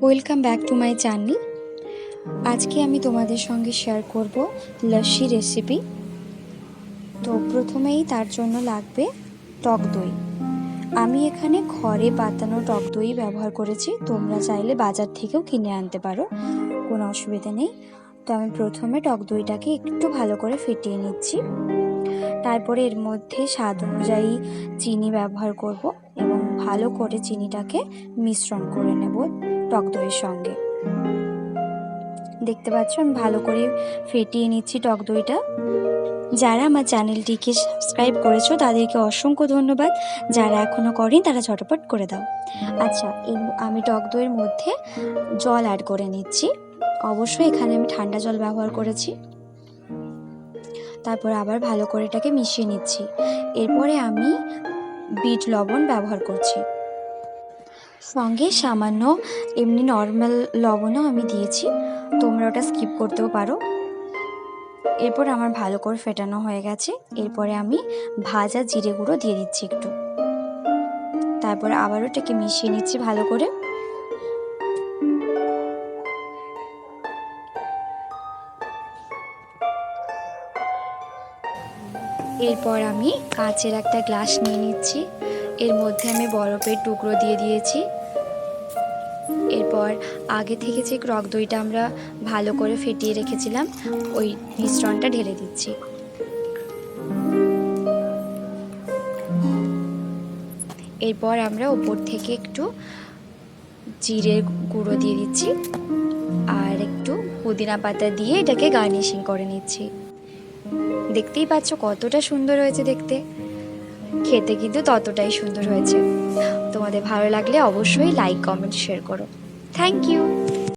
Welcome back to my channel. আজকে আমি তোমাদের সঙ্গে শেয়ার করব লস্যি রেসিপি। তো প্রথমেই তার জন্য লাগবে টক দই। আমি এখানে ঘরে পাতানো টক দই ব্যবহার করেছি, তোমরা চাইলে বাজার থেকেও কিনে আনতে পারো, কোনো অসুবিধা নেই। তো আমি প্রথমে টক দইটাকে একটু ভালো করে ফেটিয়ে নিচ্ছি। তারপরে এর মধ্যে স্বাদ অনুযায়ী চিনি ব্যবহার করব এবং ভালো করে চিনিটাকে মিশ্রণ করে নেব টক দইয়ের সঙ্গে। দেখতে পাচ্ছ আমি ভালো করে ফেটিয়ে নিচ্ছি টক দইটা। যারা আমার চ্যানেলটিকে সাবস্ক্রাইব করেছো তাদেরকে অসংখ্য ধন্যবাদ, যারা এখনও করেনি তারা ঝটপট করে দাও। আচ্ছা, আমি টক দইয়ের মধ্যে জল অ্যাড করে নিচ্ছি। অবশ্যই এখানে আমি ঠান্ডা জল ব্যবহার করেছি। তারপর আবার ভালো করে এটাকে মিশিয়ে নিচ্ছি। এরপরে আমি বিট লবণ ব্যবহার করছি, সঙ্গে সামান্য এমনি নর্মাল লবণও আমি দিয়েছি, তোমরা ওটা স্কিপ করতেও পারো। এরপর আমার ভালো করে ফেটানো হয়ে গেছে। এরপরে আমি ভাজা জিরে গুঁড়ো দিয়ে দিচ্ছি একটু। তারপর আবারও এটাকে মিশিয়ে নিচ্ছি ভালো করে। এরপর আমি কাঁচের একটা গ্লাস নিয়ে নিচ্ছি, এর মধ্যে আমি বরফের টুকরো দিয়ে দিয়েছি। এরপর আগে থেকে যে টক দইটা আমরা ভালো করে ফেটিয়ে রেখেছিলাম ওই মিশ্রণটা ঢেলে দিচ্ছি। এরপর আমরা উপর থেকে একটু জিরের গুঁড়ো দিয়ে দিচ্ছি আর একটু পুদিনা পাতা দিয়ে এটাকে গার্নিশিং করে নিচ্ছি। দেখতেই পাচ্ছ কতটা সুন্দর হয়েছে দেখতে, খেতে কিন্তু ততটাই সুন্দর হয়েছে। তোমাদের ভালো লাগলে অবশ্যই লাইক, কমেন্ট, শেয়ার করো। Thank you.